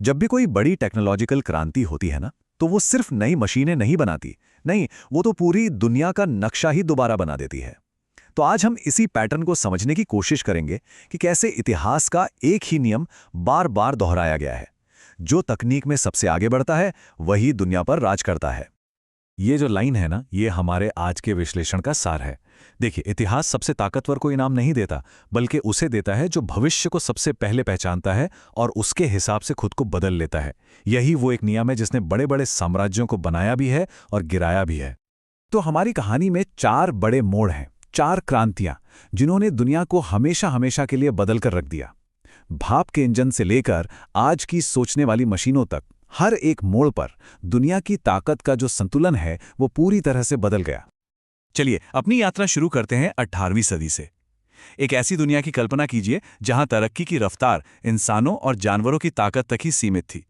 जब भी कोई बड़ी टेक्नोलॉजिकल क्रांति होती है ना, तो वो सिर्फ नई मशीनें नहीं बनाती। नहीं, वो तो पूरी दुनिया का नक्शा ही दोबारा बना देती है। तो आज हम इसी पैटर्न को समझने की कोशिश करेंगे कि कैसे इतिहास का एक ही नियम बार बार दोहराया गया है। जो तकनीक में सबसे आगे बढ़ता है, वही दुनिया पर राज करता है। ये जो लाइन है ना, ये हमारे आज के विश्लेषण का सार है। देखिए, इतिहास सबसे ताकतवर को इनाम नहीं देता, बल्कि उसे देता है जो भविष्य को सबसे पहले पहचानता है और उसके हिसाब से खुद को बदल लेता है। यही वो एक नियम है जिसने बड़े बड़े साम्राज्यों को बनाया भी है और गिराया भी है। तो हमारी कहानी में 4 बड़े मोड़ हैं, 4 क्रांतियां, जिन्होंने दुनिया को हमेशा हमेशा के लिए बदल कर रख दिया। भाप के इंजन से लेकर आज की सोचने वाली मशीनों तक, हर एक मोड़ पर दुनिया की ताकत का जो संतुलन है वो पूरी तरह से बदल गया। चलिए अपनी यात्रा शुरू करते हैं 18वीं सदी से। एक ऐसी दुनिया की कल्पना कीजिए जहां तरक्की की रफ्तार इंसानों और जानवरों की ताकत तक ही सीमित थी।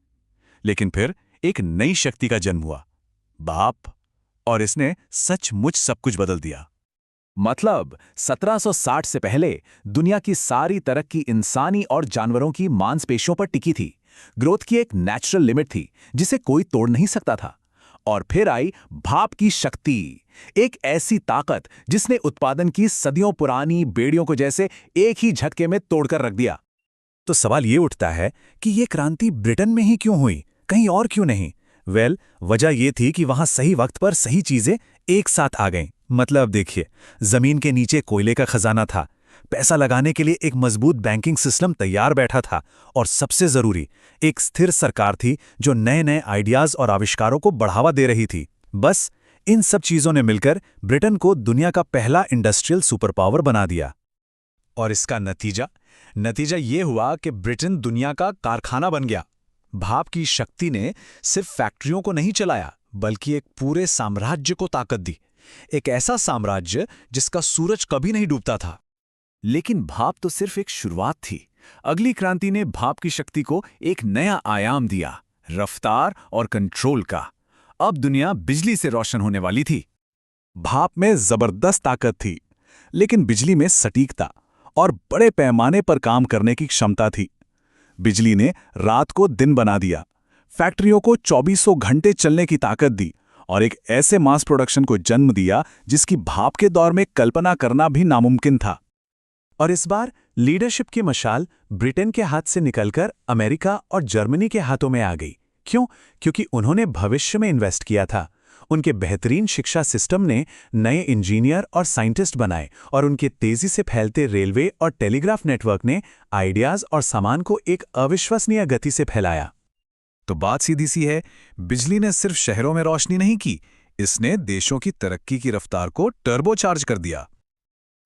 लेकिन फिर एक नई शक्ति का जन्म हुआ, भाप, और इसने सचमुच सब कुछ बदल दिया। मतलब 1760 से पहले दुनिया की सारी तरक्की इंसानी और जानवरों की मांसपेशियों पर टिकी थी। ग्रोथ की एक नेचुरल लिमिट थी जिसे कोई तोड़ नहीं सकता था। और फिर आई भाप की शक्ति, एक ऐसी ताकत जिसने उत्पादन की सदियों पुरानी बेड़ियों को जैसे एक ही झटके में तोड़कर रख दिया। तो सवाल ये उठता है कि ये क्रांति ब्रिटेन में ही क्यों हुई, कहीं और क्यों नहीं? वजह ये थी कि वहां सही वक्त पर सही चीजें एक साथ आ गईं। मतलब देखिए, जमीन के नीचे कोयले का खजाना था, पैसा लगाने के लिए एक मजबूत बैंकिंग सिस्टम तैयार बैठा था, और सबसे जरूरी, एक स्थिर सरकार थी जो नए नए आइडियाज और आविष्कारों को बढ़ावा दे रही थी। बस इन सब चीजों ने मिलकर ब्रिटेन को दुनिया का पहला इंडस्ट्रियल सुपर पावर बना दिया। और इसका नतीजा ये हुआ कि ब्रिटेन दुनिया का कारखाना बन गया। भाप की शक्ति ने सिर्फ फैक्ट्रियों को नहीं चलाया, बल्कि एक पूरे साम्राज्य को ताकत दी। एक ऐसा साम्राज्य जिसका सूरज कभी नहीं डूबता था। लेकिन भाप तो सिर्फ एक शुरुआत थी। अगली क्रांति ने भाप की शक्ति को एक नया आयाम दिया, रफ्तार और कंट्रोल का। अब दुनिया बिजली से रोशन होने वाली थी। भाप में जबरदस्त ताकत थी, लेकिन बिजली में सटीकता और बड़े पैमाने पर काम करने की क्षमता थी। बिजली ने रात को दिन बना दिया, फैक्ट्रियों को 2400 घंटे चलने की ताकत दी, और एक ऐसे मास प्रोडक्शन को जन्म दिया जिसकी भाप के दौर में कल्पना करना भी नामुमकिन था। और इस बार लीडरशिप की मशाल ब्रिटेन के हाथ से निकलकर अमेरिका और जर्मनी के हाथों में आ गई। क्यों? क्योंकि उन्होंने भविष्य में इन्वेस्ट किया था। उनके बेहतरीन शिक्षा सिस्टम ने नए इंजीनियर और साइंटिस्ट बनाए, और उनके तेजी से फैलते रेलवे और टेलीग्राफ नेटवर्क ने आइडियाज और सामान को एक अविश्वसनीय गति से फैलाया। तो बात सीधी सी है, बिजली ने सिर्फ शहरों में रोशनी नहीं की, इसने देशों की तरक्की की रफ्तार को टर्बोचार्ज कर दिया।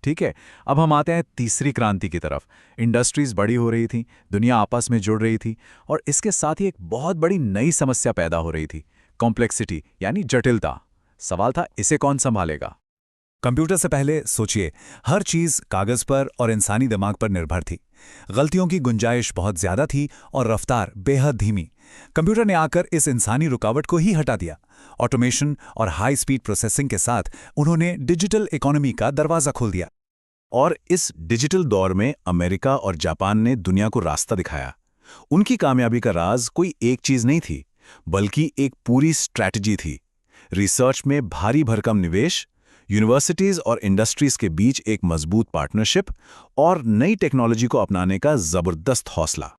ठीक है, अब हम आते हैं तीसरी क्रांति की तरफ। इंडस्ट्रीज बड़ी हो रही थी, दुनिया आपस में जुड़ रही थी, और इसके साथ ही एक बहुत बड़ी नई समस्या पैदा हो रही थी, कॉम्प्लेक्सिटी यानी जटिलता। सवाल था, इसे कौन संभालेगा? कंप्यूटर से पहले सोचिए, हर चीज कागज पर और इंसानी दिमाग पर निर्भर थी। गलतियों की गुंजाइश बहुत ज्यादा थी और रफ्तार बेहद धीमी। कंप्यूटर ने आकर इस इंसानी रुकावट को ही हटा दिया। ऑटोमेशन और हाई स्पीड प्रोसेसिंग के साथ उन्होंने डिजिटल इकोनॉमी का दरवाजा खोल दिया। और इस डिजिटल दौर में अमेरिका और जापान ने दुनिया को रास्ता दिखाया। उनकी कामयाबी का राज कोई एक चीज नहीं थी, बल्कि एक पूरी स्ट्रैटेजी थी। रिसर्च में भारी भरकम निवेश, यूनिवर्सिटीज और इंडस्ट्रीज के बीच एक मजबूत पार्टनरशिप, और नई टेक्नोलॉजी को अपनाने का जबरदस्त हौसला।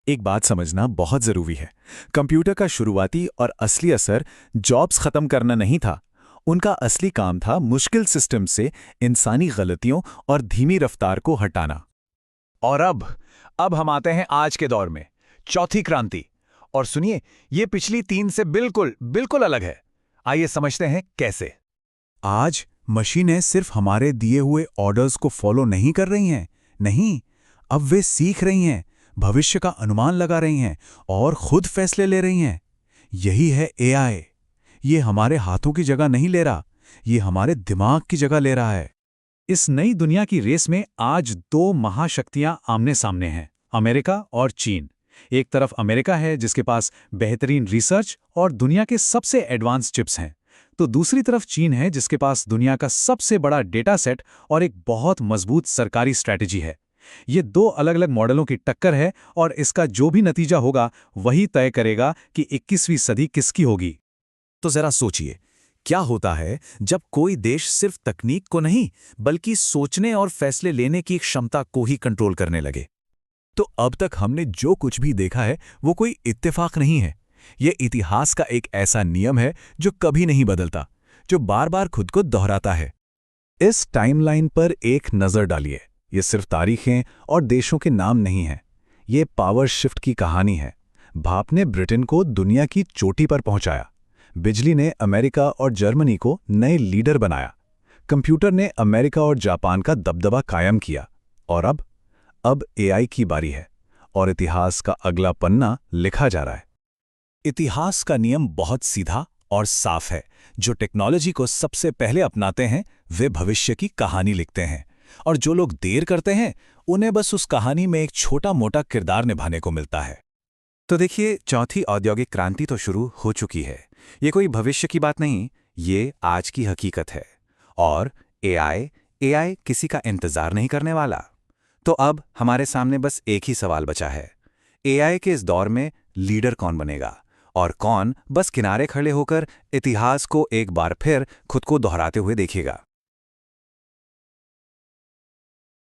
एक बात समझना बहुत जरूरी है, कंप्यूटर का शुरुआती और असली असर जॉब्स खत्म करना नहीं था। उनका असली काम था मुश्किल सिस्टम से इंसानी गलतियों और धीमी रफ्तार को हटाना। और अब हम आते हैं आज के दौर में, चौथी क्रांति। और सुनिए, ये पिछली 3 से बिल्कुल अलग है। आइए समझते हैं कैसे। आज मशीनें सिर्फ हमारे दिए हुए ऑर्डर्स को फॉलो नहीं कर रही हैं, नहीं, अब वे सीख रही हैं, भविष्य का अनुमान लगा रही हैं और खुद फैसले ले रही हैं। यही है एआई। ये हमारे हाथों की जगह नहीं ले रहा, ये हमारे दिमाग की जगह ले रहा है। इस नई दुनिया की रेस में आज 2 महाशक्तियां आमने सामने हैं, अमेरिका और चीन। एक तरफ अमेरिका है जिसके पास बेहतरीन रिसर्च और दुनिया के सबसे एडवांस चिप्स हैं, तो दूसरी तरफ चीन है जिसके पास दुनिया का सबसे बड़ा डेटा सेट और एक बहुत मजबूत सरकारी स्ट्रैटेजी है। ये दो अलग अलग मॉडलों की टक्कर है और इसका जो भी नतीजा होगा वही तय करेगा कि 21वीं सदी किसकी होगी। तो जरा सोचिए, क्या होता है जब कोई देश सिर्फ तकनीक को नहीं बल्कि सोचने और फैसले लेने की क्षमता को ही कंट्रोल करने लगे। तो अब तक हमने जो कुछ भी देखा है वो कोई इत्तेफाक नहीं है। ये इतिहास का एक ऐसा नियम है जो कभी नहीं बदलता, जो बार बार खुद को दोहराता है। इस टाइमलाइन पर एक नज़र डालिए। ये सिर्फ तारीखें और देशों के नाम नहीं हैं। ये पावर शिफ्ट की कहानी है। भाप ने ब्रिटेन को दुनिया की चोटी पर पहुंचाया। बिजली ने अमेरिका और जर्मनी को नए लीडर बनाया। कंप्यूटर ने अमेरिका और जापान का दबदबा कायम किया। और अब एआई की बारी है और इतिहास का अगला पन्ना लिखा जा रहा है। इतिहास का नियम बहुत सीधा और साफ है। जो टेक्नोलॉजी को सबसे पहले अपनाते हैं वे भविष्य की कहानी लिखते हैं, और जो लोग देर करते हैं उन्हें बस उस कहानी में एक छोटा मोटा किरदार निभाने को मिलता है। तो देखिए, चौथी औद्योगिक क्रांति तो शुरू हो चुकी है। ये कोई भविष्य की बात नहीं, ये आज की हकीकत है। और एआई किसी का इंतजार नहीं करने वाला। तो अब हमारे सामने बस एक ही सवाल बचा है। एआई के इस दौर में लीडर कौन बनेगा और कौन बस किनारे खड़े होकर इतिहास को एक बार फिर खुद को दोहराते हुए देखेगा।